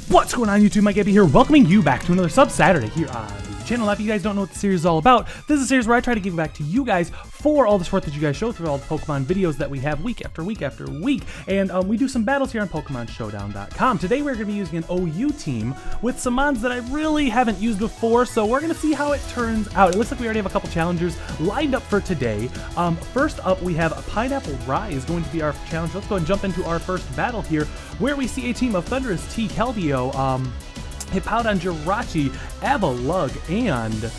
What's going on, YouTube? Mikeyfb here, welcoming you back to another Sub Saturday here on the channel. If you guys don't know what the series is all about, this is a series where I try to give back to you guys for all the support that you guys show through all the Pokemon videos that we have week after week after week. And we do some battles here on PokemonShowdown.com. Today we're going to be using an OU team with some mons that I really haven't used before, so we're going to see how it turns out. It looks like we already have a couple challengers lined up for today. First up, we have a Pineapple Rye is going to be our challenge. Let's go and jump into our first battle here, where we see a team of Thundurus T, Keldeo, Hippowdon, Jirachi, Avalugg, and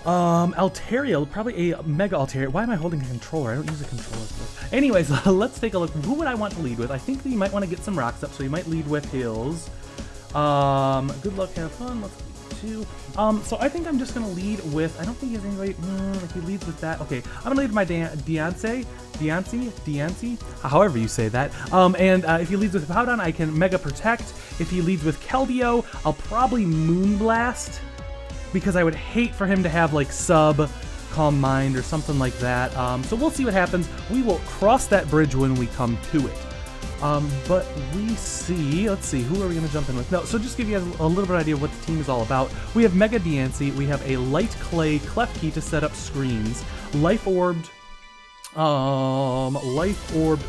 Altaria, probably a Mega Altaria. Why am I holding a controller? I don't use a controller for this. Anyways, let's take a look. Who would I want to lead with? I think that you might want to get some rocks up, so you might lead with Hills. Good luck, have fun. Let's lead two. So I think I'm just gonna lead with, I don't think he has anybody, if he leads with that, okay. I'm gonna lead with my Diancie, however you say that. If he leads with Hippowdon, I can Mega Protect. If he leads with Keldeo, I'll probably Moonblast, because I would hate for him to have like Sub, Calm Mind, or something like that. So we'll see what happens. We will cross that bridge when we come to it. But we see, let's see, who are we going to jump in with? No, so just give you guys a little bit of idea of what the team is all about. We have Mega Diancie, we have a Light Clay Klefki to set up screens, Life Orbed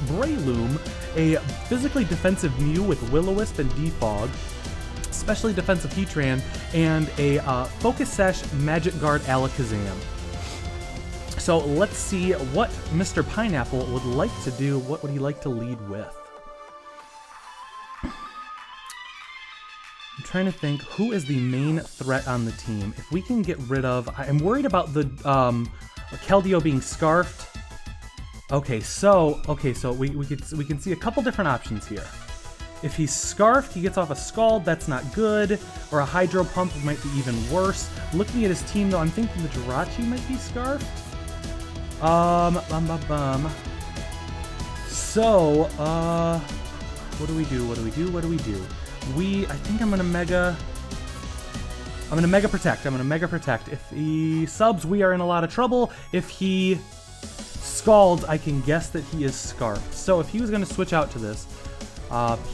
Breloom, a physically defensive Mew with Will-O-Wisp and Defog, especially defensive Heatran, and a Focus Sash Magic Guard Alakazam. So let's see what Mr. Pineapple would like to do. What would he like to lead with? I'm trying to think who is the main threat on the team. If we can get rid of, I'm worried about the Keldeo being Scarfed. Okay, so we can see a couple different options here. If he's Scarfed, he gets off a Scald, that's not good, or a Hydro Pump might be even worse. Looking at his team though, I'm thinking the Jirachi might be Scarfed. So, what do we do? I think I'm gonna Mega Protect. If he subs, we are in a lot of trouble. If he Scalds, I can guess that he is Scarfed. So if he was gonna switch out to this,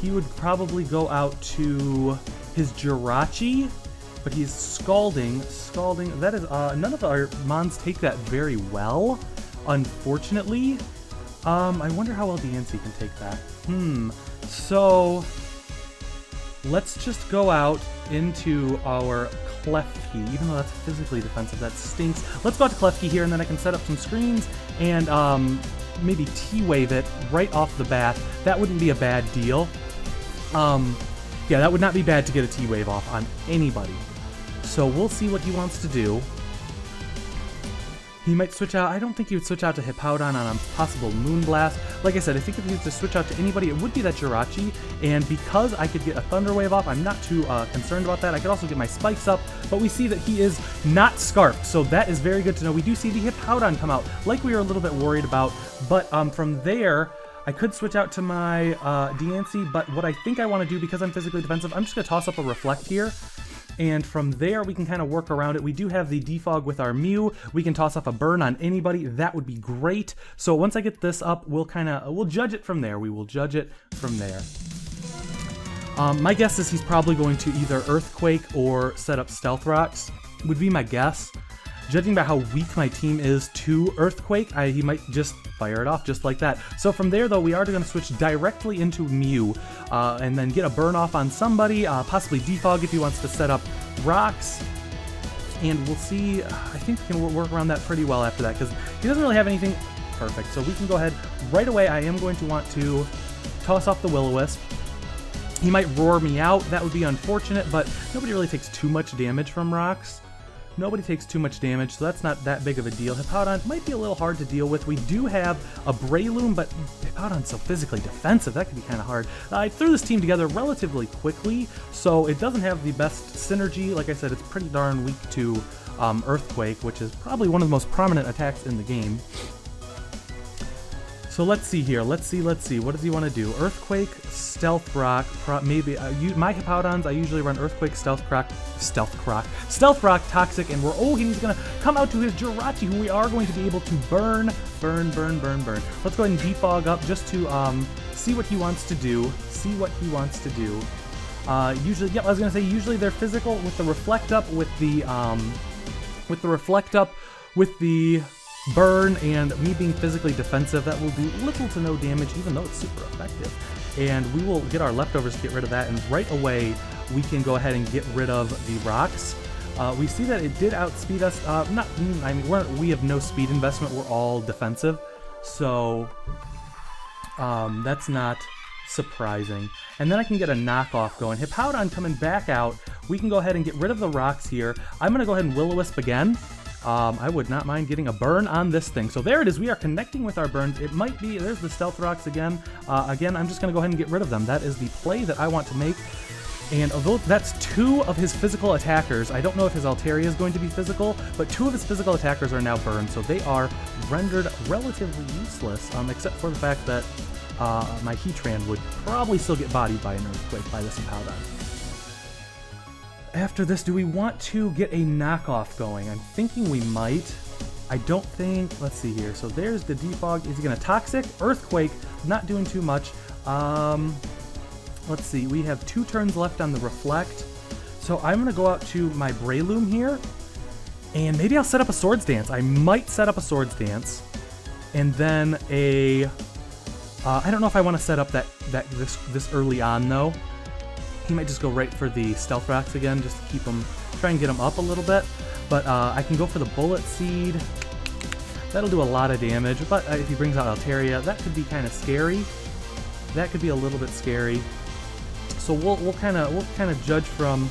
he would probably go out to his Jirachi, but he's Scalding. That is, none of our mons take that very well, unfortunately. I wonder how well Diancie can take that. So let's just go out into our Klefki, even though that's physically defensive, that stinks. Let's go out to Klefki here, and then I can set up some screens and maybe T-Wave it right off the bat. That wouldn't be a bad deal. Yeah, that would not be bad to get a T-Wave off on anybody. So we'll see what he wants to do. He might switch out. I don't think he would switch out to Hippowdon on a possible Moonblast. Like I said, I think if he was to switch out to anybody, it would be that Jirachi. And because I could get a Thunder Wave off, I'm not too concerned about that. I could also get my Spikes up, but we see that he is not Scarfed, so that is very good to know. We do see the Hippowdon come out, like we were a little bit worried about. But from there, I could switch out to my Diancie, but what I think I want to do, because I'm physically defensive, I'm just going to toss up a Reflect here. And from there, we can kind of work around it. We do have the Defog with our Mew. We can toss off a Burn on anybody. That would be great. So once I get this up, we'll judge it from there. We will judge it from there. My guess is he's probably going to either Earthquake or set up Stealth Rocks, would be my guess. Judging by how weak my team is to Earthquake, he might just fire it off just like that. So from there, though, we are going to switch directly into Mew, and then get a burn off on somebody, possibly Defog if he wants to set up Rocks. And we'll see. I think we can work around that pretty well after that, because he doesn't really have anything perfect. So we can go ahead right away. I am going to want to toss off the Will-O-Wisp. He might roar me out. That would be unfortunate, but nobody really takes too much damage from Rocks. Nobody takes too much damage, so that's not that big of a deal. Hippowdon might be a little hard to deal with. We do have a Breloom, but Hippowdon's so physically defensive, that could be kind of hard. I threw this team together relatively quickly, so it doesn't have the best synergy. Like I said, it's pretty darn weak to Earthquake, which is probably one of the most prominent attacks in the game. So let's see here. Let's see. What does he want to do? Earthquake, Stealth Rock, maybe. My Hippowdons, I usually run Earthquake, Stealth Rock, Toxic, and he's going to come out to his Jirachi, who we are going to be able to burn. Let's go ahead and Defog up just to see what he wants to do. Usually, yeah, I was gonna say usually they're physical with the reflect up, with the burn, and me being physically defensive. That will do little to no damage, even though it's super effective. And we will get our leftovers to get rid of that, and right away we can go ahead and get rid of the rocks. We see that it did outspeed us. We have no speed investment. We're all defensive, so that's not surprising. And then I can get a knockoff going. Hippowdon coming back out. We can go ahead and get rid of the rocks here. I'm going to go ahead and Will-O-Wisp again. I would not mind getting a burn on this thing. So there it is. We are connecting with our burns. It might be, there's the stealth rocks again. Again, I'm just going to go ahead and get rid of them. That is the play that I want to make. And although that's 2 of his physical attackers, I don't know if his Altaria is going to be physical, but 2 of his physical attackers are now burned, so they are rendered relatively useless, except for the fact that my Heatran would probably still get bodied by an Earthquake by this Hippowdon. After this, do we want to get a knockoff going? I'm thinking we might. I don't think, let's see here. So there's the Defog. Is he going to Toxic? Earthquake, not doing too much. Let's see, we have 2 turns left on the Reflect. So I'm going to go out to my Breloom here, and maybe I'll set up a Swords Dance. I might set up a Swords Dance, and then a... I don't know if I want to set up this early on, though. He might just go right for the Stealth Rocks again, just to keep him, try and get him up a little bit. But I can go for the Bullet Seed. That'll do a lot of damage, but if he brings out Altaria, that could be kind of scary. That could be a little bit scary. So we'll kind of judge from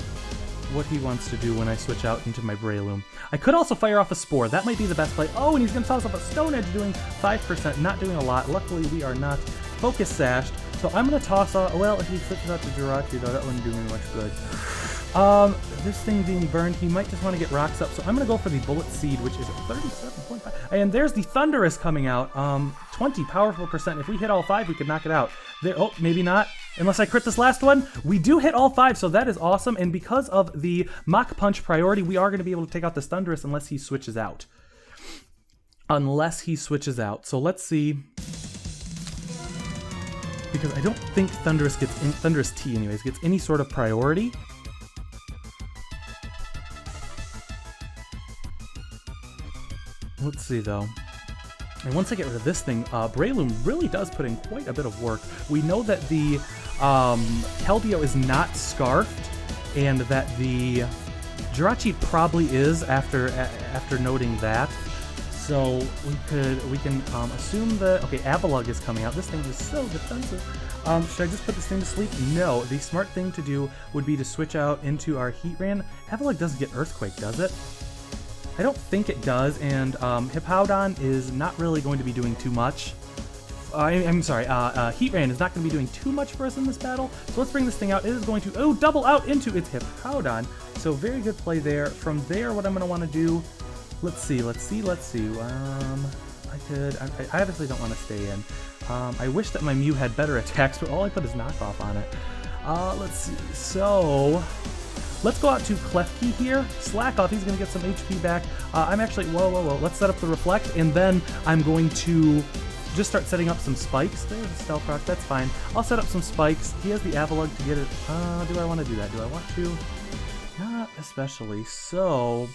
what he wants to do when I switch out into my Breloom. I could also fire off a Spore. That might be the best play. Oh, and he's going to toss up a Stone Edge, doing 5%, not doing a lot. Luckily, we are not Focus Sashed. So I'm going to toss off... Well, if he switches out to Jirachi, though, that wouldn't do me much good. This thing being burned, he might just want to get rocks up. So I'm going to go for the Bullet Seed, which is 37.5. And there's the Thunderous coming out. 20 powerful percent. If we hit all 5, we could knock it out. There, oh, maybe not. Unless I crit this last one. We do hit all 5, so that is awesome. And because of the Mach Punch priority, we are going to be able to take out this Thunderous unless he switches out. So let's see. Because I don't think Thunderous T anyways, gets any sort of priority. Let's see though. And once I get rid of this thing, Breloom really does put in quite a bit of work. We know that the Keldeo is not Scarfed, and that the Jirachi probably is after noting that. So we can assume that, okay, Avalugg is coming out. This thing is so defensive. Should I just put this thing to sleep? No. The smart thing to do would be to switch out into our Heatran. Avalugg doesn't get Earthquake, does it? I don't think it does, and Hippowdon is not really going to be doing too much. I'm sorry, Heatran is not going to be doing too much for us in this battle, so let's bring this thing out. It is going to, double out into its Hippowdon, so very good play there. From there, what I'm going to want to do, let's see. I obviously don't want to stay in. I wish that my Mew had better attacks, but all I put is knockoff on it. Let's see, so... Let's go out to Klefki here. Slack off, he's going to get some HP back. I'm actually, whoa. Let's set up the Reflect, and then I'm going to just start setting up some spikes. There's the Stealth Rock, that's fine. I'll set up some spikes. He has the Avalugg to get it. Do I want to do that? Do I want to? Not especially. So,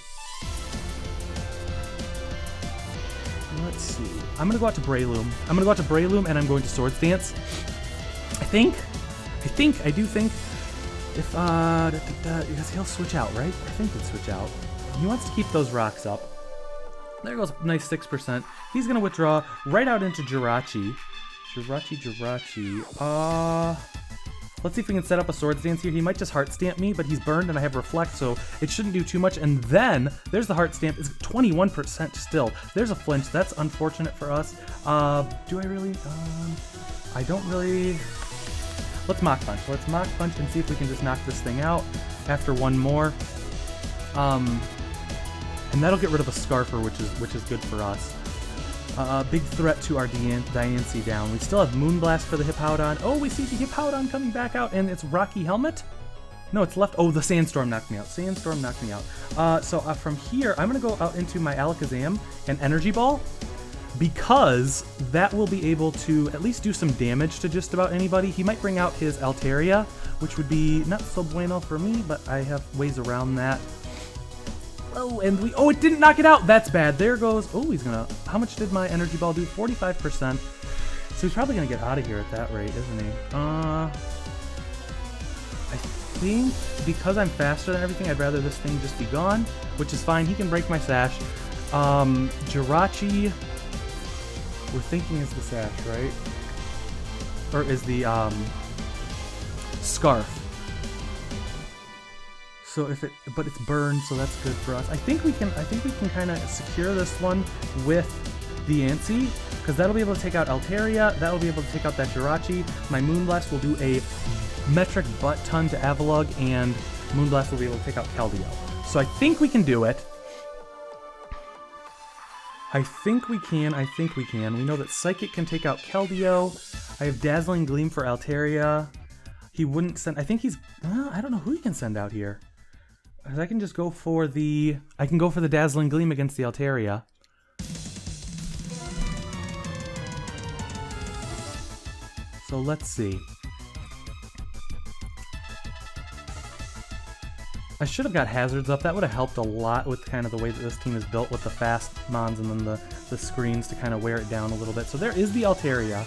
let's see. I'm going to go out to Breloom. And I'm going to Swords Dance. I do think. If, because he'll switch out, right? I think he'll switch out. He wants to keep those rocks up. There goes a nice 6%. He's going to withdraw right out into Jirachi. Let's see if we can set up a Swords Dance here. He might just Heart Stamp me, but he's burned and I have Reflect, so it shouldn't do too much. And then, there's the Heart Stamp. It's 21% still. There's a flinch. That's unfortunate for us. Do I really? I don't really... Let's Mach Punch. And see if we can just knock this thing out after one more. And that'll get rid of a Scarfer, which is good for us. Big threat to our Diancie down. We still have Moonblast for the Hippowdon. Oh, we see the Hippowdon coming back out, and it's Rocky Helmet? No, it's left. Oh, the Sandstorm knocked me out. So from here, I'm going to go out into my Alakazam and Energy Ball. because that will be able to at least do some damage to just about anybody. He might bring out his Altaria, which would be not so bueno for me, but I have ways around that. Oh, and oh, it didn't knock it out. That's bad. There goes. Oh, he's gonna. How much did my energy ball do? 45%. So he's probably gonna get out of here at that rate, isn't he? I think because I'm faster than everything, I'd rather this thing just be gone, which is fine. He can break my sash. Jirachi, we're thinking is the sash, right? Or is the scarf. So if it, but it's burned, so that's good for us. I think we can kind of secure this one with the Antsy, because that'll be able to take out Altaria, that'll be able to take out that Jirachi. My Moonblast will do a metric butt ton to Avalugg, and Moonblast will be able to take out Keldeo. So I think we can do it. I think we can. We know that Psychic can take out Keldeo. I have Dazzling Gleam for Altaria. He wouldn't send... I think he's... I don't know who he can send out here. Because I can just go for the... I can go for the Dazzling Gleam against the Altaria. So let's see. I should have got Hazards up. That would have helped a lot with kind of the way that this team is built with the fast mons and then the screens to kind of wear it down a little bit. So there is the Altaria.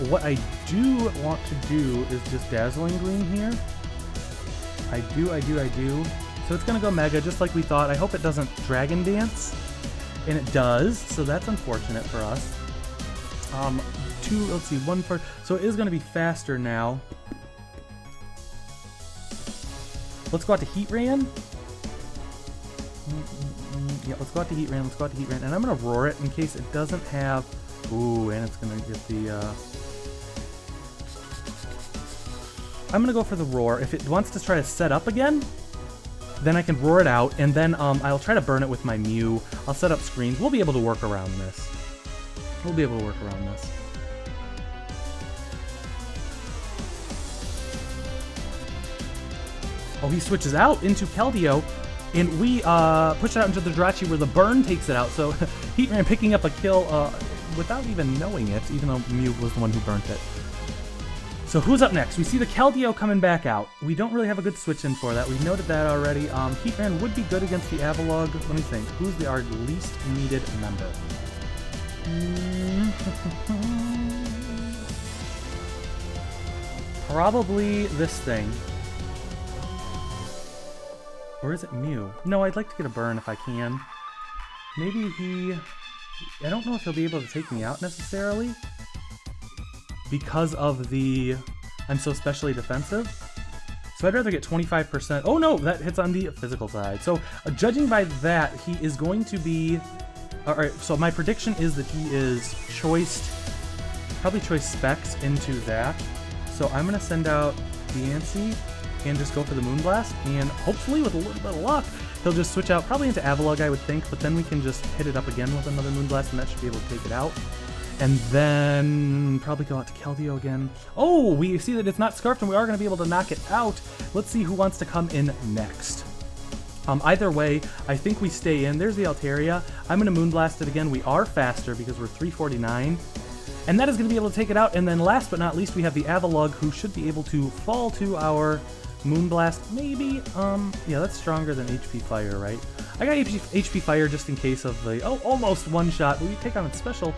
What I do want to do is just Dazzling Gleam here. I do. So it's going to go Mega just like we thought. I hope it doesn't Dragon Dance. And it does, so that's unfortunate for us. Let's see, one for... So it is going to be faster now. Let's go out to Heat Ran. Yeah, let's go out to Heat Ran. And I'm going to Roar it in case it doesn't have... Ooh, and it's going to get the... I'm going to go for the Roar. If it wants to try to set up again, then I can Roar it out, and then I'll try to burn it with my Mew. I'll set up screens. We'll be able to work around this. Oh, he switches out into Keldeo, and we push it out into the Jirachi where the burn takes it out. So Heat Ran picking up a kill without even knowing it, even though Mew was the one who burnt it. So who's up next? We see the Keldeo coming back out. We don't really have a good switch in for that. We noted that already. Heat Ran would be good against the Avalugg. Let me think. Who's our least needed member? Probably this thing. Or is it Mew? No, I'd like to get a burn if I can. Maybe he... I don't know if he'll be able to take me out necessarily. Because of the... I'm so specially defensive. So I'd rather get 25%. Oh no, that hits on the physical side. So judging by that, he is going to be... Alright, so my prediction is that he is probably choice Specs into that. So I'm going to send out the Antsy and just go for the Moonblast, and hopefully with a little bit of luck, he'll just switch out probably into Avalugg, I would think, but then we can just hit it up again with another Moonblast, and that should be able to take it out. And then probably go out to Keldeo again. Oh, we see that it's not Scarfed, and we are going to be able to knock it out. Let's see who wants to come in next. Either way, I think we stay in. There's the Altaria. I'm going to Moonblast it again. We are faster because we're 349. And that is going to be able to take it out. And then last but not least, we have the Avalugg, who should be able to fall to our Moonblast. Maybe, yeah, that's stronger than HP Fire, right? I got HP Fire just in case of the, almost one shot, but we take on its special.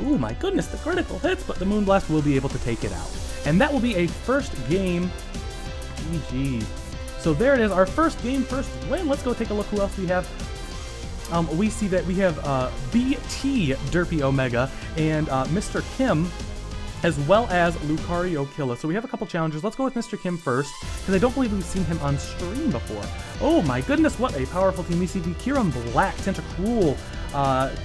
Ooh, my goodness, the critical hits, but the Moonblast will be able to take it out. And that will be a first game. GG. So there it is, our first game, first win. Let's go take a look who else we have. We see that we have BT Derpy Omega and Mr. Kim, as well as Lucario Killa. So we have a couple challengers. Let's go with Mr. Kim first, because I don't believe we've seen him on stream before. Oh my goodness, what a powerful team. We see Kiram Black, Tentacruel,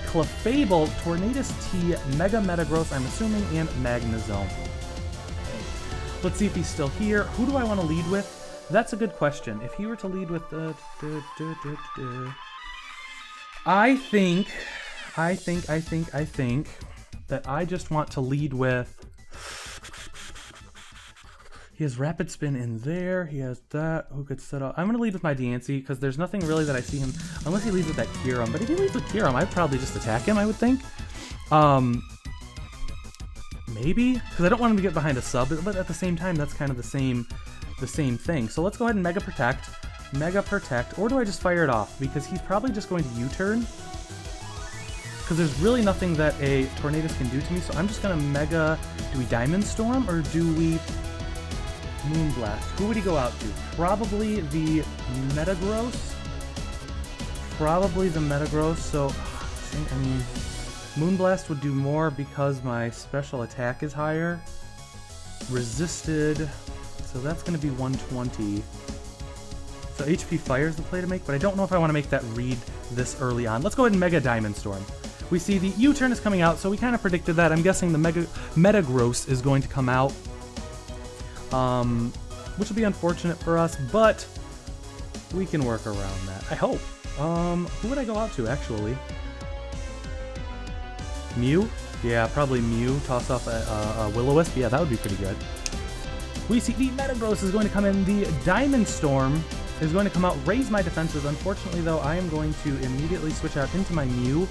Clefable, Tornadus T, Mega Metagross, I'm assuming, and Magnezone. Let's see if he's still here. Who do I want to lead with? That's a good question. If he were to lead with I think that I just want to lead with... He has Rapid Spin in there. He has that. Who could set up? I'm going to lead with my Diancie because there's nothing really that I see him, unless he leads with that Kyurem. But if he leads with Kyurem, I'd probably just attack him, I would think. Maybe? Because I don't want him to get behind a sub, but at the same time, that's kind of the same thing. So let's go ahead and Mega Protect. Mega Protect. Or do I just fire it off? Because he's probably just going to U-turn. Because there's really nothing that a Tornadus can do to me. So I'm just going to Mega... Do we Diamond Storm or do we... Moonblast? Who would he go out to? Probably the Metagross. Probably the Metagross. So, I mean, Moonblast would do more because my special attack is higher. Resisted. So that's going to be 120. So HP Fire is the play to make, but I don't know if I want to make that read this early on. Let's go ahead and Mega Diamond Storm. We see the U-turn is coming out, so we kind of predicted that. I'm guessing the Metagross is going to come out. Which will be unfortunate for us, but we can work around that. I hope. Who would I go out to, actually? Mew? Yeah, probably Mew. Toss off a Will-O-Wisp. Yeah, that would be pretty good. We see the Metagross is going to come in. The Diamond Storm is going to come out, raise my defenses. Unfortunately, though, I am going to immediately switch out into my Mew,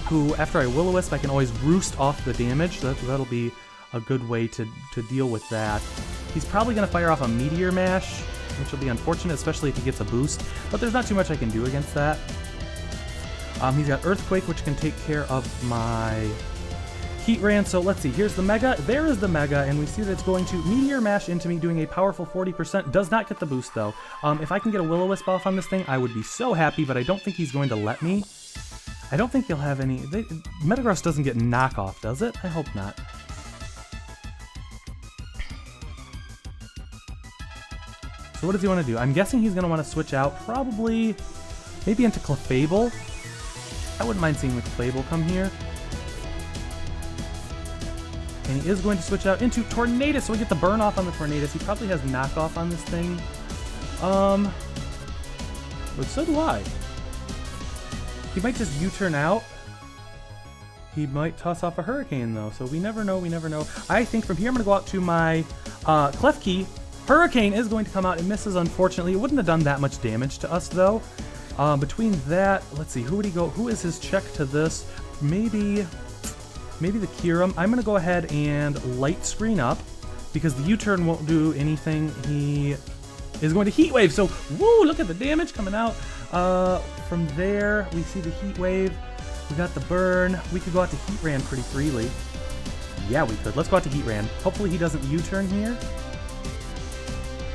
who, after I Will-O-Wisp, I can always roost off the damage. That'll be a good way to deal with that. He's probably going to fire off a Meteor Mash, which will be unfortunate, especially if he gets a boost, but there's not too much I can do against that. He's got Earthquake, which can take care of my Heatran, so let's see, here's the Mega, there is the Mega, and we see that it's going to Meteor Mash into me, doing a powerful 40%, does not get the boost though. If I can get a Will-O-Wisp off on this thing, I would be so happy, but I don't think he's going to let me. I don't think he'll have any... Metagross doesn't get knockoff, does it? I hope not. So what does he want to do? I'm guessing he's going to want to switch out, probably, maybe into Clefable. I wouldn't mind seeing the Clefable come here. And he is going to switch out into Tornadus, so we get the burn off on the Tornadus. He probably has knockoff on this thing. But so do I. He might just U-turn out. He might toss off a Hurricane, though, so we never know, we never know. I think from here I'm going to go out to my Klefki. Hurricane is going to come out. It misses, unfortunately. It wouldn't have done that much damage to us, though. Between that, let's see, who would he go? Who is his check to this? Maybe the Kyurem. I'm going to go ahead and Light Screen up, because the U-turn won't do anything. He is going to Heat Wave, so woo, look at the damage coming out. From there, we see the Heat Wave. We got the burn. We could go out to Heatran pretty freely. Yeah, we could. Let's go out to Heatran. Hopefully he doesn't U-turn here.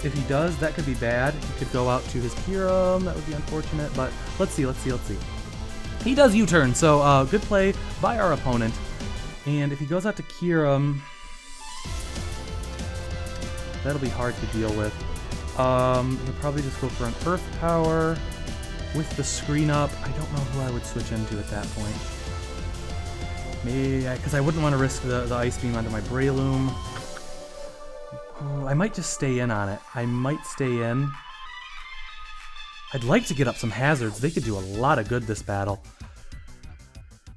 If he does, that could be bad. He could go out to his Kyurem. That would be unfortunate, but let's see. He does U-turn, so good play by our opponent. And if he goes out to Kyurem, that'll be hard to deal with. He'll probably just go for an Earth Power with the screen up. I don't know who I would switch into at that point. Maybe, because I wouldn't want to risk the Ice Beam onto my Breloom. Oh, I might just stay in on it. I might stay in. I'd like to get up some hazards. They could do a lot of good this battle.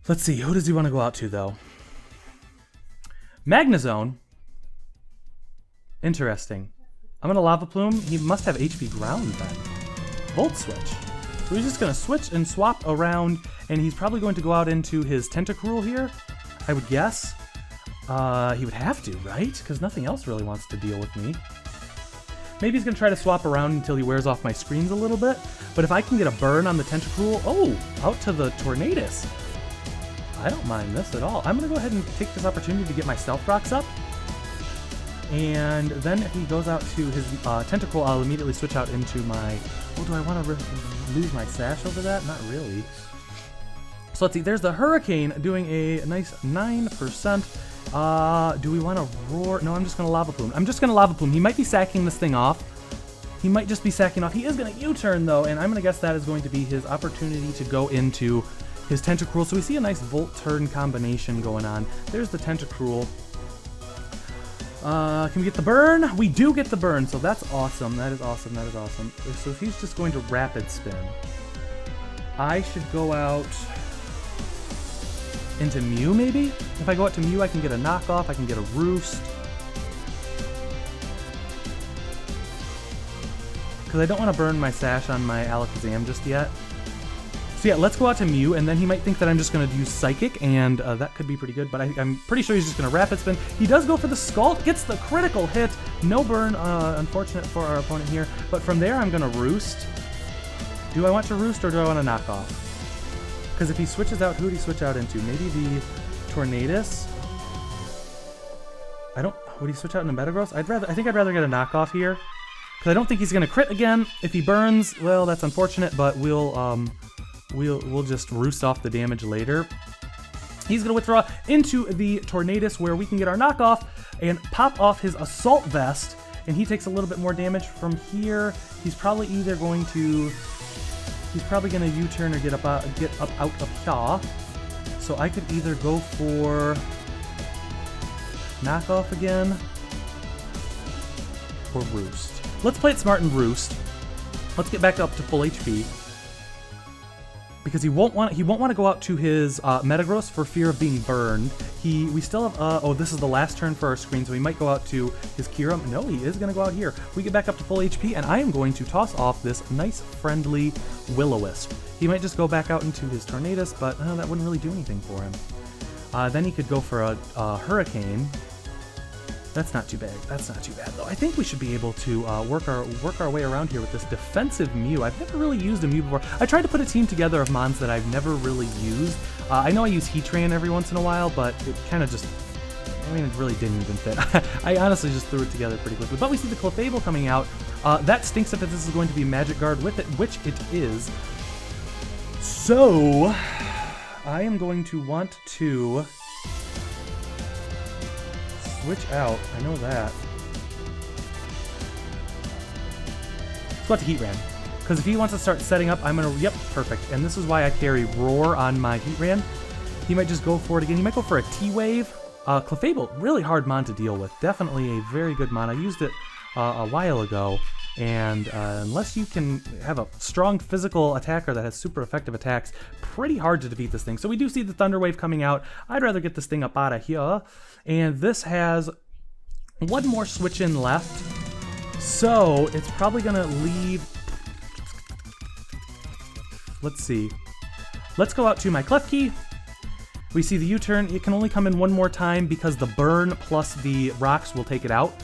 Let's see, who does he want to go out to, though? Magnezone. Interesting. I'm going to Lava Plume. He must have HP Ground then. Volt Switch. So he's just going to switch and swap around, and he's probably going to go out into his Tentacruel here, I would guess. He would have to, right? Because nothing else really wants to deal with me. Maybe he's going to try to swap around until he wears off my screens a little bit. But if I can get a burn on the Tentacruel... Oh, out to the Tornadus. I don't mind this at all. I'm going to go ahead and take this opportunity to get my Stealth Rocks up. And then if he goes out to his Tentacruel, I'll immediately switch out into my... Oh, do I want to lose my Sash over that? Not really. So let's see. There's the Hurricane doing a nice 9%. Do we want to Roar? No, I'm just going to Lava Plume. He might be sacking this thing off. He might just be sacking off. He is going to U-turn, though, and I'm going to guess that is going to be his opportunity to go into his Tentacruel. So we see a nice Volt-turn combination going on. There's the Tentacruel. Can we get the burn? We do get the burn, so that's awesome. That is awesome. So if he's just going to Rapid Spin, I should go out into Mew, maybe? If I go out to Mew, I can get a knockoff, I can get a Roost. because I don't want to burn my sash on my Alakazam just yet. So yeah, let's go out to Mew, and then he might think that I'm just going to use Psychic, and that could be pretty good, but I'm pretty sure he's just going to Rapid Spin. He does go for the Scald, gets the critical hit. No burn, unfortunate for our opponent here, but from there I'm going to Roost. Do I want to Roost, or do I want to knock off? Because if he switches out, who would he switch out into? Maybe the Tornadus? Would he switch out into Metagross? I think I'd rather get a knockoff here, because I don't think he's going to crit again. If he burns, well, that's unfortunate, but we'll just roost off the damage later. He's going to withdraw into the Tornadus, where we can get our knockoff and pop off his Assault Vest, and he takes a little bit more damage from here. He's probably either going to... He's probably going to U-turn or get up out of here. So I could either go for knockoff again or Roost. Let's play it smart and Roost. Let's get back up to full HP, because he won't want to go out to his Metagross for fear of being burned. We still have oh, this is the last turn for our screen, so he might go out to his Kyurem. No, he is going to go out here. We get back up to full HP, and I am going to toss off this nice friendly Will-O-Wisp. He might just go back out into his Tornadus, but that wouldn't really do anything for him. Then he could go for a Hurricane. That's not too bad. That's not too bad, though. I think we should be able to work our way around here with this defensive Mew. I've never really used a Mew before. I tried to put a team together of Mons that I've never really used. I know I use Heatran every once in a while, but it kind of just... I mean, it really didn't even fit. I honestly just threw it together pretty quickly. But we see the Clefable coming out. That stinks if this is going to be Magic Guard with it, which it is. So, I am going to want to... switch out, I know that. Let's go out to Heatran, because if he wants to start setting up, I'm gonna, yep, perfect. And this is why I carry Roar on my Heatran. He might just go for it again. He might go for a T-Wave. Clefable, really hard mon to deal with. Definitely a very good mon. I used it a while ago, and unless you can have a strong physical attacker that has super effective attacks, pretty hard to defeat this thing. So we do see the Thunder Wave coming out. I'd rather get this thing up out of here. And this has one more switch in left, so it's probably gonna leave. Let's see. Let's go out to my Klefki. We see the U-turn. It can only come in one more time because the burn plus the rocks will take it out.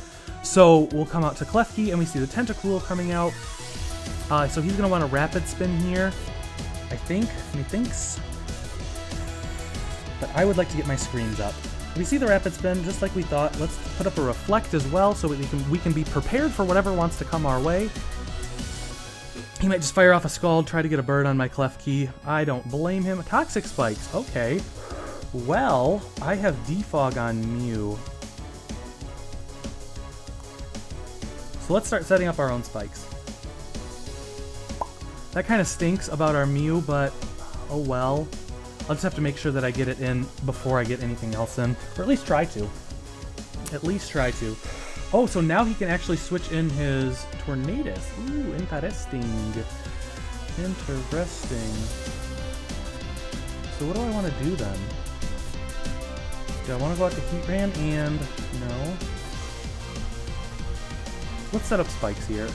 So we'll come out to Klefki, and we see the Tentacruel coming out. So he's gonna want a Rapid Spin here, I think. Methinks. But I would like to get my screens up. We see the Rapid Spin, just like we thought. Let's put up a Reflect as well, so we can be prepared for whatever wants to come our way. He might just fire off a Scald, try to get a bird on my Klefki. I don't blame him. Toxic Spikes, okay. Well, I have Defog on Mew. So let's start setting up our own spikes. That kind of stinks about our Mew, but oh well. I'll just have to make sure that I get it in before I get anything else in. Or at least try to. At least try to. Oh, so now he can actually switch in his Tornadus. Ooh, interesting. Interesting. So what do I want to do then? Do I want to go out to Heatran and... no. Let's set up spikes here.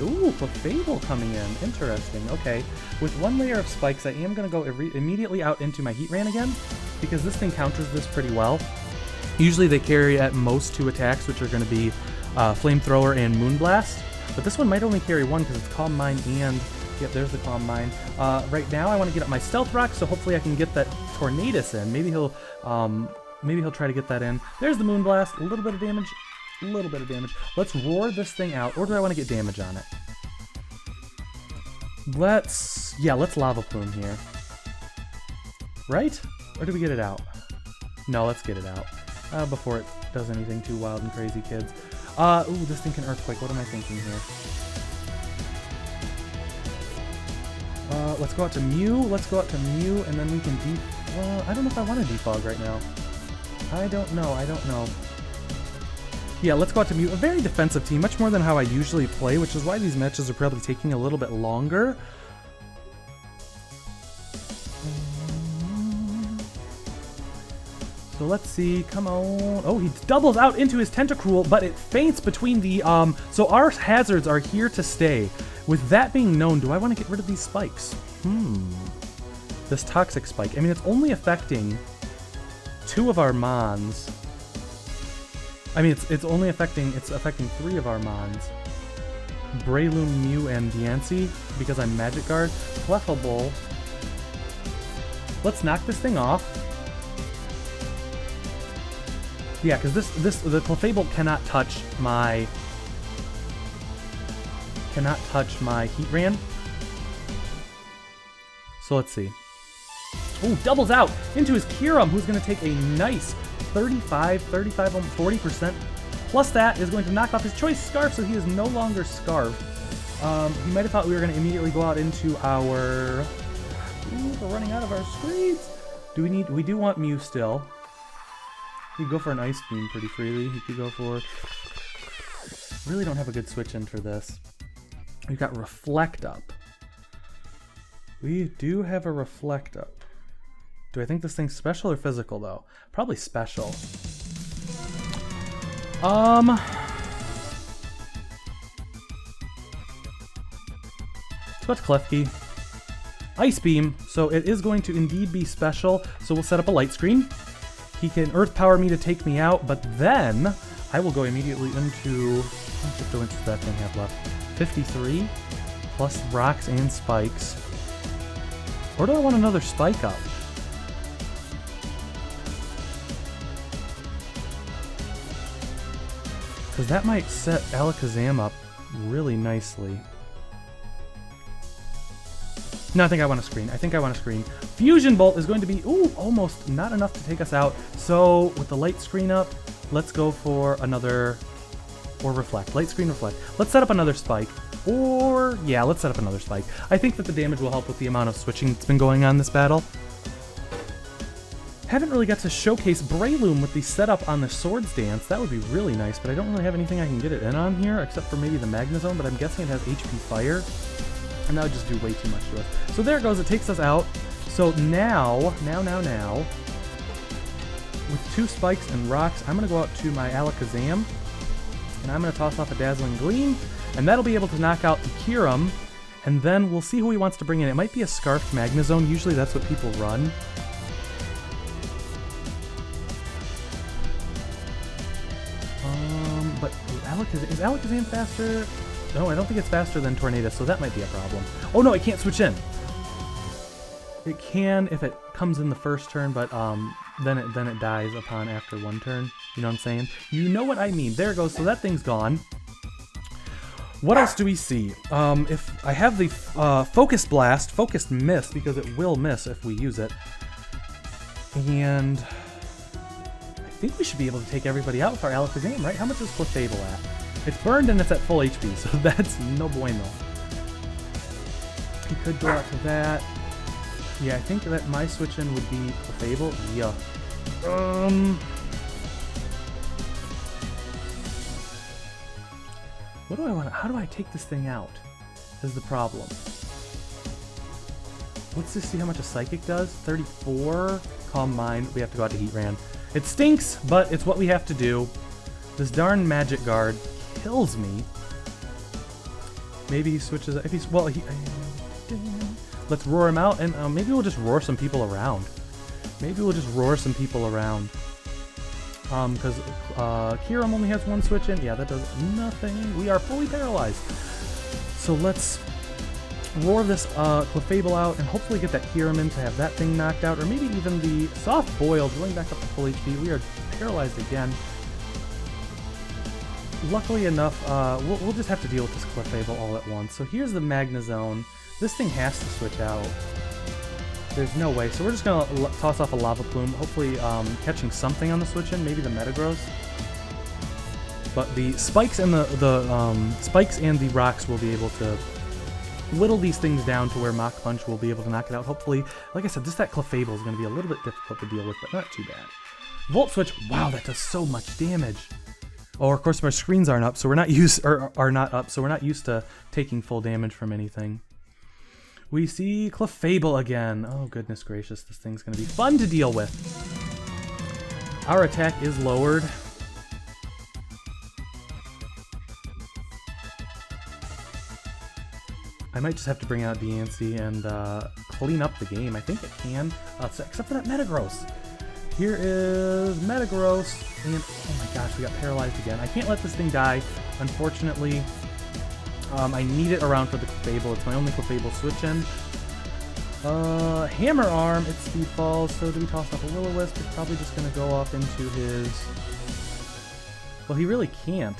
Ooh, Clefable coming in. Interesting. Okay. With one layer of spikes, I am going to go immediately out into my Heatran again, because this thing counters this pretty well. Usually they carry at most 2 attacks, which are going to be Flamethrower and Moonblast. But this one might only carry 1 because it's Calm Mind and... yep, there's the Calm Mind. Right now I want to get up my Stealth Rock, so hopefully I can get that Tornadus in. Maybe he'll try to get that in. There's the Moonblast. A little bit of damage. A little bit of damage. Let's roar this thing out, or do I want to get damage on it? Let's Lava Plume here. Right? Or do we get it out? No, let's get it out. Before it does anything too wild and crazy, kids. Ooh, this thing can Earthquake. What am I thinking here? Let's go out to Mew. Let's go out to Mew, and then we can I don't know if I want to defog right now. I don't know. Yeah, let's go out to Mew. A very defensive team, much more than how I usually play, which is why these matches are probably taking a little bit longer. So let's see, come on. Oh, he doubles out into his Tentacruel, but it faints between the, so our hazards are here to stay. With that being known, do I want to get rid of these spikes? This toxic spike. I mean, it's only affecting 2 of our mons. I mean, it's affecting 3 of our mons. Breloom, Mew, and Diancie, because I'm Magic Guard. Clefable. Let's knock this thing off. Yeah, because the Clefable cannot touch my Heatran. So let's see. Oh, doubles out into his Kyurem, who's going to take a nice 35, almost 40%. Plus that is going to knock off his Choice Scarf, so he is no longer Scarf. He might have thought we were going to immediately go out into our... Ooh, we're running out of our screens. We do want Mew still. He could go for an Ice Beam pretty freely. He could go for... Really don't have a good switch in for this. We've got Reflect up. We do have a Reflect up. Do I think this thing's special or physical, though? Probably special. Let's go to Klefki. Ice Beam, so it is going to indeed be special, so we'll set up a light screen. He can Earth Power me to take me out, but then I will go immediately into... How much influence does that thing have left? 53, plus rocks and spikes. Or do I want another spike up? Because that might set Alakazam up really nicely. No, I think I want to screen. Fusion Bolt is going to be, ooh, almost not enough to take us out. So with the light screen up, let's go for another, or Reflect. Light screen, Reflect. Let's set up another spike. Or, yeah, let's set up another spike. I think that the damage will help with the amount of switching that's been going on this battle. Haven't really got to showcase Breloom with the setup on the Swords Dance. That would be really nice, but I don't really have anything I can get it in on here, except for maybe the Magnezone, but I'm guessing it has HP Fire. And that would just do way too much to us. So there it goes, it takes us out. So now, with 2 spikes and rocks, I'm going to go out to my Alakazam, and I'm going to toss off a Dazzling Gleam, and that'll be able to knock out the Kyurem, and then we'll see who he wants to bring in. It might be a Scarfed Magnezone, usually that's what people run. But is Alakazam faster? No, I don't think it's faster than Tornadus, so that might be a problem. Oh no, it can't switch in. It can if it comes in the first turn, but then it dies upon after 1 turn. You know what I'm saying? You know what I mean. There it goes. So that thing's gone. What else do we see? If I have the Focus Blast, Focused Miss, because it will miss if we use it. And I think we should be able to take everybody out with our Alakazam, right? How much is Clefable at? It's burned and it's at full HP, so that's no bueno. He could go out to that. Yeah, I think that my switch-in would be Clefable. Yeah. What do I want? How do I take this thing out? Is the problem. Let's just see how much a Psychic does. 34. Calm Mind. We have to go out to Heatran. It stinks, but it's what we have to do. This darn Magic Guard kills me. Maybe he switches. If he's let's roar him out, and maybe we'll just roar some people around. Because Kyurem only has 1 switch in. Yeah, that does nothing. We are fully paralyzed. So let's roar this Clefable out and hopefully get that Kyurem in to have that thing knocked out, or maybe even the Soft Boil going back up to full HP. We are paralyzed again. Luckily enough, we'll just have to deal with this Clefable all at once. So here's the Magnezone. This thing has to switch out. There's no way. So we're just going to toss off a Lava Plume, hopefully catching something on the switch-in, maybe the Metagross. But the spikes and the rocks will be able to whittle these things down to where Mach Punch will be able to knock it out. Hopefully, like I said, just that Clefable is going to be a little bit difficult to deal with, but not too bad. Volt Switch, wow, that does so much damage. Oh, of course, our screens aren't up, so we're not used to taking full damage from anything. We see Clefable again. Oh, goodness gracious, this thing's going to be fun to deal with. Our attack is lowered. I might just have to bring out Deancey and clean up the game. I think it can, except for that Metagross. Here is Metagross, and oh my gosh, we got paralyzed again. I can't let this thing die, unfortunately. I need it around for the Clefable. It's my only Clefable switch-in. Hammer Arm, it's Speed Falls, so do we toss off a Will-O-Wisp? It's probably just going to go off into his... Well, he really can't.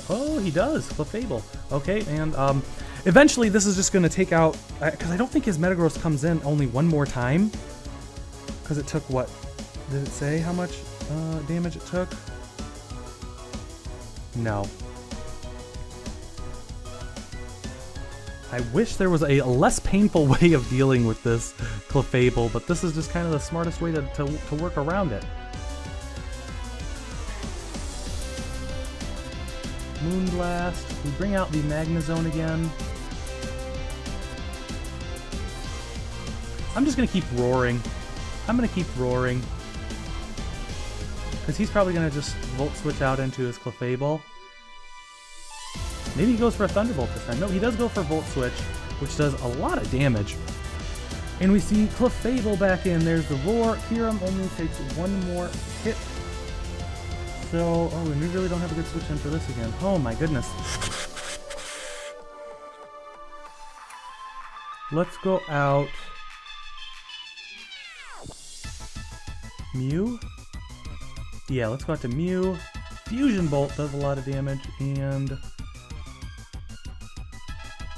Oh, he does! Clefable. Okay, and eventually this is just going to take out... Because I don't think his Metagross comes in only one more time. Because it took, what? Did it say how much damage it took? No. I wish there was a less painful way of dealing with this Clefable, but this is just kind of the smartest way to work around it. Moonblast. We bring out the Magnezone again. I'm just going to keep roaring. I'm going to keep roaring. Because he's probably going to just Volt Switch out into his Clefable. Maybe he goes for a Thunderbolt this time. No, he does go for Volt Switch, which does a lot of damage. And we see Clefable back in. There's the Roar. Kyurem only takes one more hit. So, oh, and we really don't have a good switch in for this again. Oh my goodness. Let's go out. Mew? Yeah, let's go out to Mew. Fusion Bolt does a lot of damage, and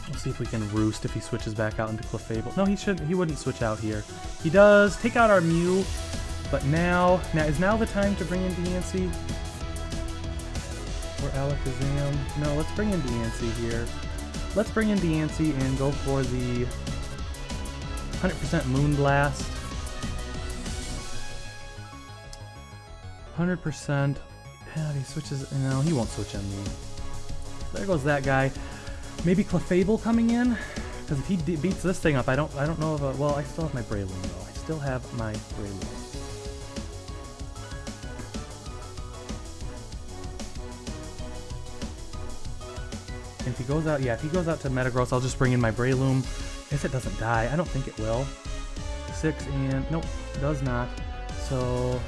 we'll see if we can Roost if he switches back out into Clefable. No, he wouldn't switch out here. He does take out our Mew, but now is the time to bring in Deancey? Or Alakazam? No, let's bring in Deancey here. Let's bring in Deancey and go for the 100% Moonblast. 100%. Yeah, he switches. No, he won't switch on me. There goes that guy. Maybe Clefable coming in, because if he beats this thing up, I don't know if well, I still have my Breloom though. I still have my Breloom. And if he goes out, yeah, if he goes out to Metagross, I'll just bring in my Breloom. If it doesn't die, I don't think it will. 6 and nope, does not. So.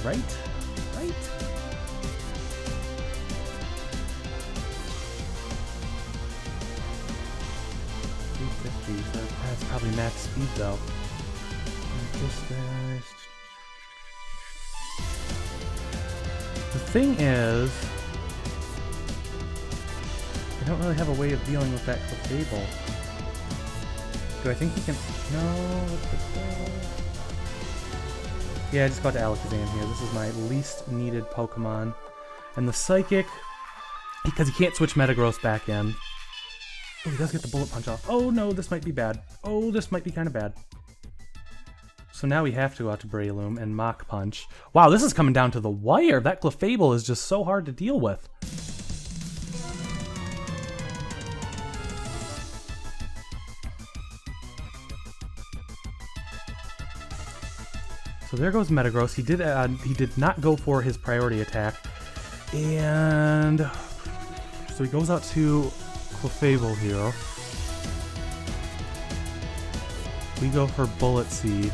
Right? 350, so that's probably max speed though. The thing is, I don't really have a way of dealing with that Clefable. Do I think he can? No. Yeah, I just got to Alakazam here. This is my least needed Pokemon. And the Psychic, because he can't switch Metagross back in. Oh, he does get the Bullet Punch off. Oh no, this might be bad. Oh, this might be kind of bad. So now we have to go out to Breloom and Mach Punch. Wow, this is coming down to the wire. That Clefable is just so hard to deal with. So there goes Metagross. He did not go for his priority attack. And so he goes out to Clefable here. We go for Bullet Seed.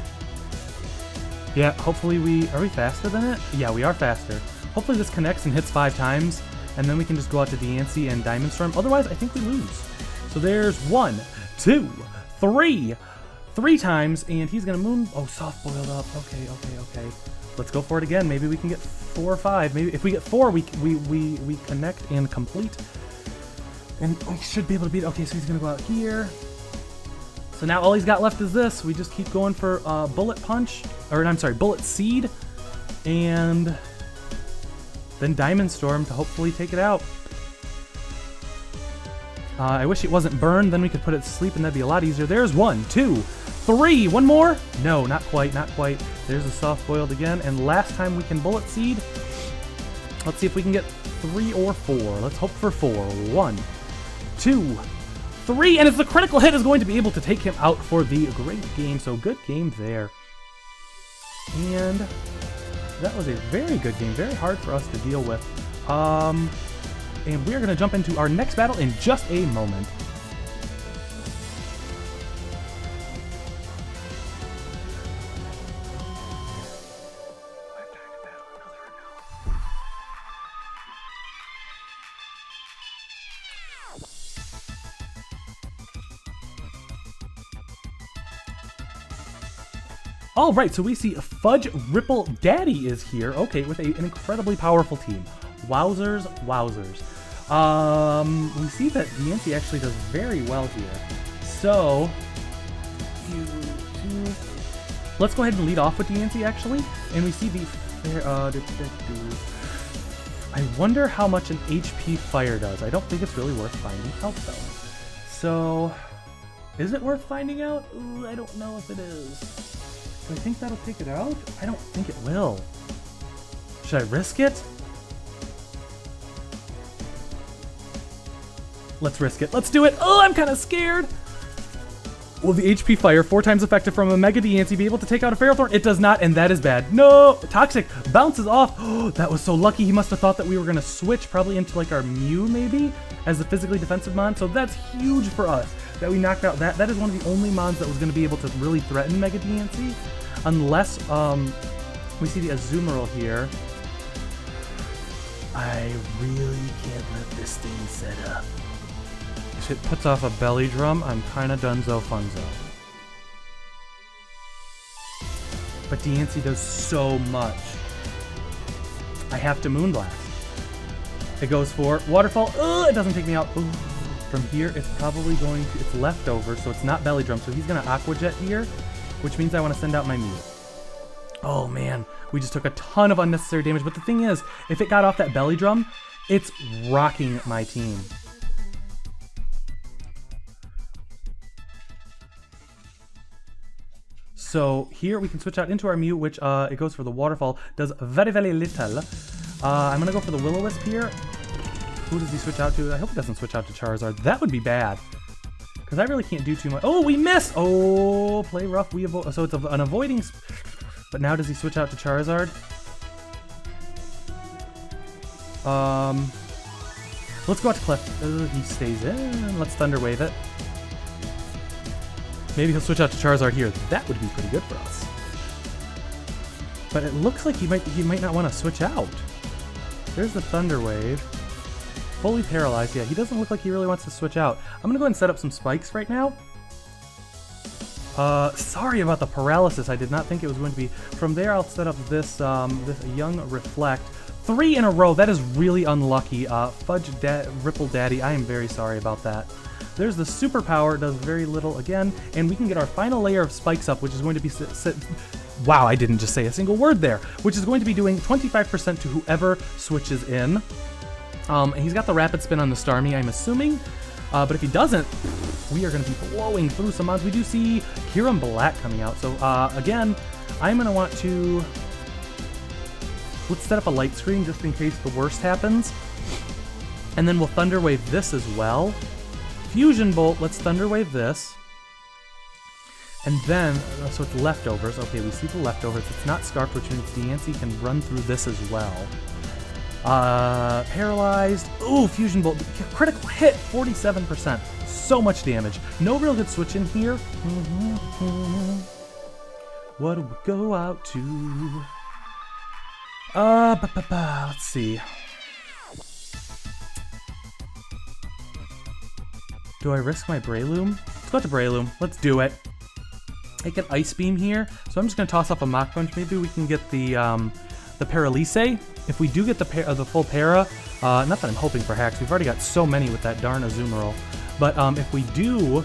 Yeah, hopefully are we faster than it? Yeah, we are faster. Hopefully this connects and hits 5 times, and then we can just go out to Deancey and Diamond Storm. Otherwise, I think we lose. So there's 1, 2, 3. 3 times, and he's gonna soft boiled up. Okay. Let's go for it again. Maybe we can get 4 or 5. Maybe if we get 4, we connect and complete, and we should be able to beat. Okay, so he's gonna go out here. So now all he's got left is this. We just keep going for Bullet Punch, or I'm sorry, Bullet Seed, and then Diamond Storm to hopefully take it out. I wish it wasn't burned, then we could put it to sleep and that'd be a lot easier. There's 1, 2, 3, 1 more? No, not quite. There's a soft boiled again, and last time we can Bullet Seed. Let's see if we can get 3 or 4. Let's hope for 4. 1, 2, 3, and it's the critical hit is going to be able to take him out for the great game, so good game there. And That was a very good game, very hard for us to deal with. And we are going to jump into our next battle in just a moment. All right, so we see Fudge Ripple Daddy is here. Okay, with an incredibly powerful team. Wowzers, wowzers. We see that DNC actually does very well here. So, let's go ahead and lead off with DNC actually. And we see the, I wonder how much an HP fire does. I don't think it's really worth finding out though. So, is it worth finding out? Ooh, I don't know if it is. Do I think that'll take it out? I don't think it will. Should I risk it? Let's risk it. Let's do it. Oh, I'm kind of scared. Will the HP fire, 4 times effective from a Mega DNC, be able to take out a Ferrothorn? It does not, and that is bad. No! Toxic bounces off. Oh, that was so lucky. He must have thought that we were going to switch probably into like our Mew maybe as the physically defensive mon. So that's huge for us that we knocked out that. That is one of the only mons that was going to be able to really threaten Mega DNC. Unless we see the Azumarill here. I really can't let this thing set up. If it puts off a belly drum, I'm kinda dunzo funzo. But DNC does so much. I have to Moonblast. It goes for Waterfall. It doesn't take me out. Ooh. From here, it's probably going to, it's leftover, so it's not belly drum. So he's gonna Aqua Jet here, which means I want to send out my Mew. Oh man, we just took a ton of unnecessary damage, but the thing is, if it got off that belly drum, it's rocking my team. So here we can switch out into our Mew, which it goes for the Waterfall, does very, very little. I'm gonna go for the Will-O-Wisp here. Who does he switch out to? I hope he doesn't switch out to Charizard. That would be bad. Because I really can't do too much. Oh, we miss! Oh, play rough. We avoid. So it's an avoiding. But now does he switch out to Charizard? Let's go out to Clef. He stays in. Let's Thunder Wave it. Maybe he'll switch out to Charizard here. That would be pretty good for us. But it looks like he might not want to switch out. There's the Thunder Wave. Fully paralyzed. Yeah, he doesn't look like he really wants to switch out. I'm gonna go ahead and set up some spikes right now. Sorry about the paralysis. I did not think it was going to be. From there, I'll set up this this Young Reflect. 3 in a row. That is really unlucky. Fudge Ripple Daddy. I am very sorry about that. There's the superpower. Does very little again, and we can get our final layer of spikes up, which is going to be wow, I didn't just say a single word there. Which is going to be doing 25% to whoever switches in. He's got the Rapid Spin on the Starmie, I'm assuming. But if he doesn't, we are going to be blowing through some mods. We do see Hiram Black coming out. So, again, I'm going to want to... Let's set up a light screen just in case the worst happens. And then we'll Thunder Wave this as well. Fusion Bolt, let's Thunder Wave this. And then, so it's leftovers. Okay, we see the leftovers. It's not Scarf, which means DNC can run through this as well. Paralyzed. Ooh, Fusion Bolt. Critical hit, 47%. So much damage. No real good switch in here. What do we go out to? Let's see. Do I risk my Breloom? Let's go out to Breloom. Let's do it. I get Ice Beam here, so I'm just gonna toss off a Mach Punch. Maybe we can get the Paralyse. If we do get the full para, not that I'm hoping for hacks, we've already got so many with that darn Azumarill. But if we do,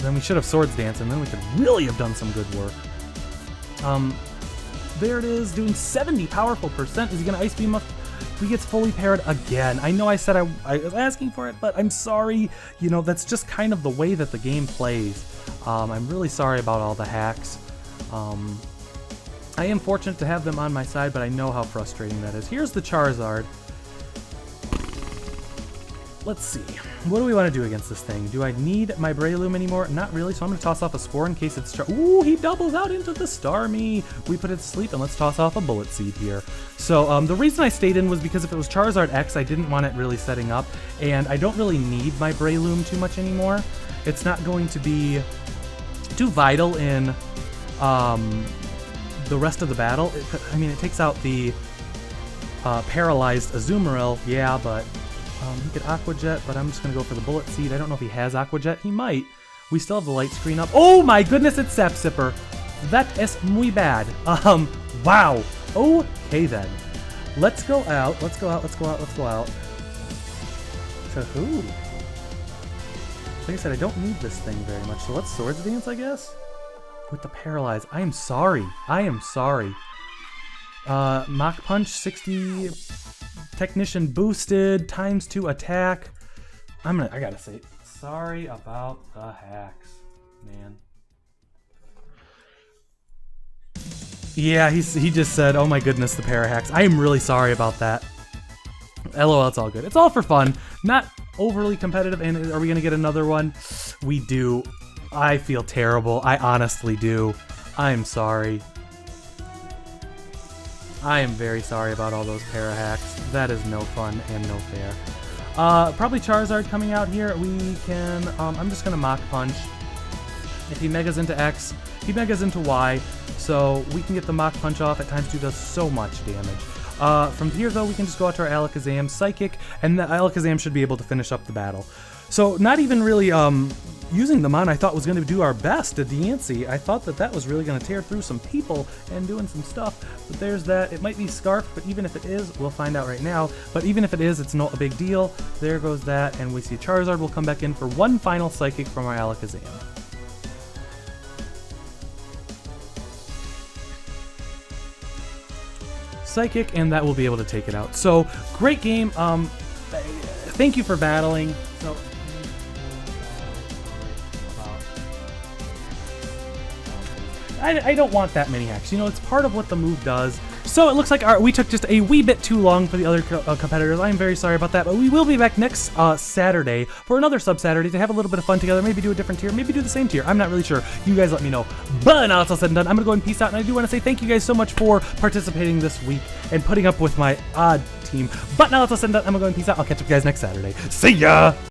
then we should have Swords Dance, and then we could really have done some good work. There it is, doing 70 powerful percent. Is he gonna Ice Beam up? He gets fully paired again. I know I said I was asking for it, but I'm sorry. You know, that's just kind of the way that the game plays. I'm really sorry about all the hacks. I am fortunate to have them on my side, but I know how frustrating that is. Here's the Charizard. let's see. What do we want to do against this thing? Do I need my Breloom anymore? Not really, so I'm going to toss off a Spore in case it's... Ooh, he doubles out into the Starmie. We put it to sleep, and let's toss off a Bullet Seed here. So the reason I stayed in was because if it was Charizard X, I didn't want it really setting up, and I don't really need my Breloom too much anymore. It's not going to be too vital in the rest of the battle. I mean, it takes out the paralyzed Azumarill, yeah, but... he could Aqua Jet, but I'm just going to go for the Bullet Seed. I don't know if he has Aqua Jet. He might. We still have the light screen up. Oh my goodness, it's Sap Sipper. That is muy bad. Wow. Okay then. Let's go out. Let's go out. Let's go out. Let's go out. To who? Like I said, I don't need this thing very much. So let's Swords Dance, I guess? With the Paralyze. I am sorry. I am sorry. Mach Punch, 60... Technician boosted, ×2 attack. I gotta say, sorry about the hacks, man. Yeah, he just said, oh my goodness, the para hacks. I am really sorry about that. LOL, it's all good. It's all for fun, not overly competitive. And are we gonna get another one? We do. I feel terrible. I honestly do. I'm sorry. I am very sorry about all those para hacks. That is no fun and no fair. Probably Charizard coming out here. We can, I'm just gonna Mach Punch. If he Megas into X, he Megas into Y, so we can get the Mach Punch off. At ×2 does so much damage. From here though, we can just go out to our Alakazam, Psychic, and the Alakazam should be able to finish up the battle. So not even really, using the Mon I thought was going to do our best to Diancie. I thought that was really going to tear through some people and doing some stuff, but there's that. It might be Scarf, but even if it is, we'll find out right now. But even if it is, it's not a big deal. There goes that, and we see Charizard will come back in for one final Psychic from our Alakazam. Psychic, and that will be able to take it out. So, great game. Thank you for battling. So. I don't want that many hacks. You know, it's part of what the move does. So it looks like we took just a wee bit too long for the other competitors. I'm very sorry about that, but we will be back next Saturday for another Sub-Saturday to have a little bit of fun together. Maybe do a different tier, maybe do the same tier. I'm not really sure. You guys let me know. But now it's all said and done, I'm going to go ahead and peace out. And I do want to say thank you guys so much for participating this week and putting up with my odd team. But now it's all said and done, I'm going to go ahead and peace out. I'll catch up with you guys next Saturday. See ya!